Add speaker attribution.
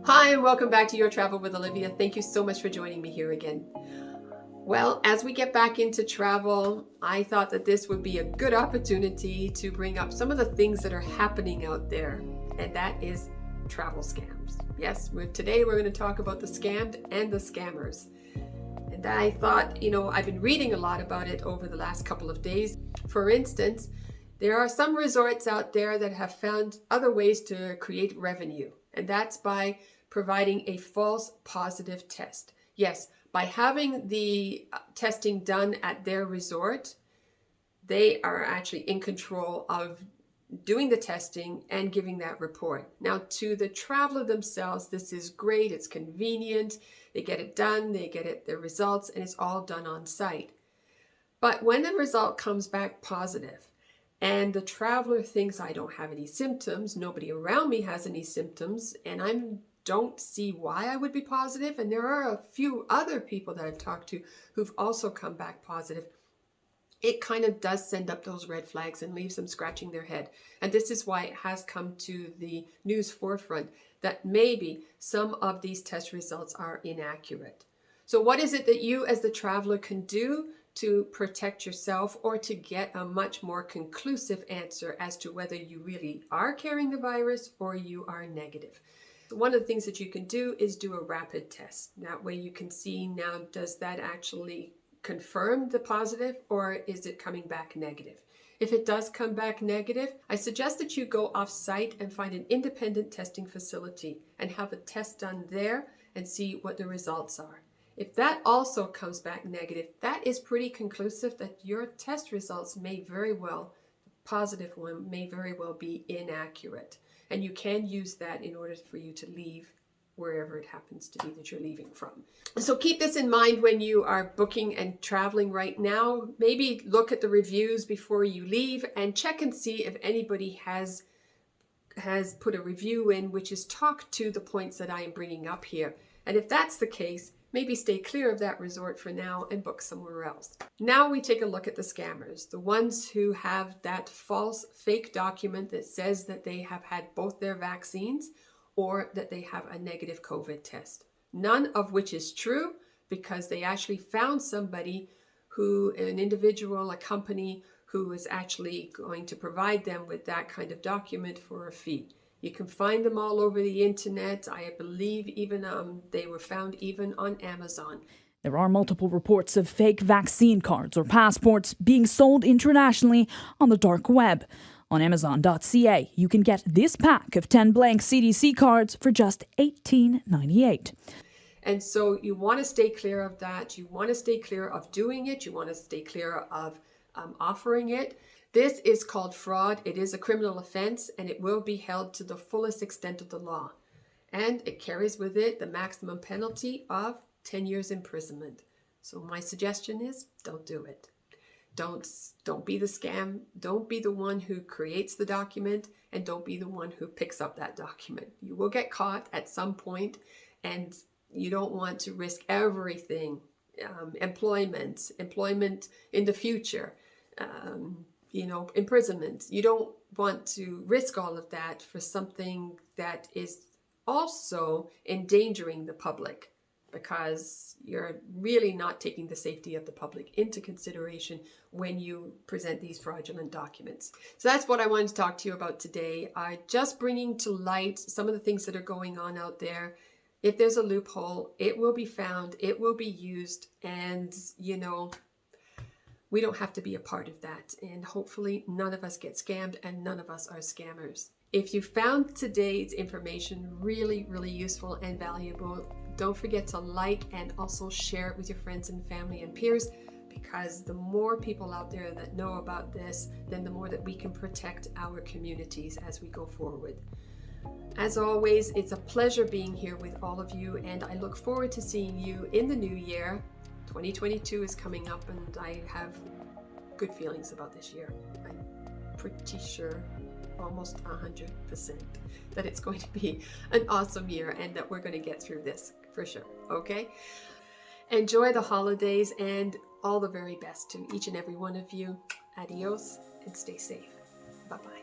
Speaker 1: Hi, and welcome back to Your Travel with Olivia. Thank you so much for joining me here again. Well, as we get back into travel, I thought that this would be a good opportunity to bring up some of the things that are happening out there, and that is travel scams. Yes, today we're going to talk about the scammed and the scammers. And I thought, I've been reading a lot about it over the last couple of days. For instance, there are some resorts out there that have found other ways to create revenue, and that's by providing a false positive test. Yes, by having the testing done at their resort, they are actually in control of doing the testing and giving that report. Now, to the traveler themselves, this is great. It's convenient. They get it done. They get their results, and it's all done on site. But when the result comes back positive, and the traveler thinks, I don't have any symptoms, nobody around me has any symptoms, and I don't see why I would be positive. And there are a few other people that I've talked to who've also come back positive. It kind of does send up those red flags and leaves them scratching their head. And this is why it has come to the news forefront that maybe some of these test results are inaccurate. So what is it that you as the traveler can do to protect yourself or to get a much more conclusive answer as to whether you really are carrying the virus or you are negative? One of the things that you can do is do a rapid test. That way you can see, now, does that actually confirm the positive or is it coming back negative? If it does come back negative, I suggest that you go off-site and find an independent testing facility and have a test done there and see what the results are. If that also comes back negative, that is pretty conclusive that your test results may very well, the positive one may very well be inaccurate. And you can use that in order for you to leave wherever it happens to be that you're leaving from. So keep this in mind when you are booking and traveling right now. Maybe look at the reviews before you leave and check and see if anybody has put a review in which is talked to the points that I am bringing up here. And if that's the case, maybe stay clear of that resort for now and book somewhere else. Now we take a look at the scammers, the ones who have that false fake document that says that they have had both their vaccines or that they have a negative COVID test. None of which is true, because they actually found somebody an individual, a company who is actually going to provide them with that kind of document for a fee. You can find them all over the internet. I believe even they were found even on Amazon.
Speaker 2: There are multiple reports of fake vaccine cards or passports being sold internationally on the dark web. On Amazon.ca, you can get this pack of 10 blank CDC cards for just $18.98.
Speaker 1: And so you want to stay clear of that. You want to stay clear of doing it. You want to stay clear of offering it. This is called fraud. It is a criminal offense, and it will be held to the fullest extent of the law. And it carries with it the maximum penalty of 10 years imprisonment. So my suggestion is, don't do it. Don't be the scam. Don't be the one who creates the document, and don't be the one who picks up that document. You will get caught at some point, and you don't want to risk everything. Employment in the future, imprisonment. You don't want to risk all of that for something that is also endangering the public, because you're really not taking the safety of the public into consideration when you present these fraudulent documents. So that's what I wanted to talk to you about today. Just bringing to light some of the things that are going on out there. If there's a loophole, it will be found, it will be used, and we don't have to be a part of that. And hopefully none of us get scammed and none of us are scammers. If you found today's information really, really useful and valuable, don't forget to like and also share it with your friends and family and peers, because the more people out there that know about this, then the more that we can protect our communities as we go forward. As always, it's a pleasure being here with all of you, and I look forward to seeing you in the new year. 2022 is coming up, and I have good feelings about this year. I'm pretty sure, almost 100%, that it's going to be an awesome year and that we're going to get through this for sure. Okay? Enjoy the holidays and all the very best to each and every one of you. Adios and stay safe. Bye-bye.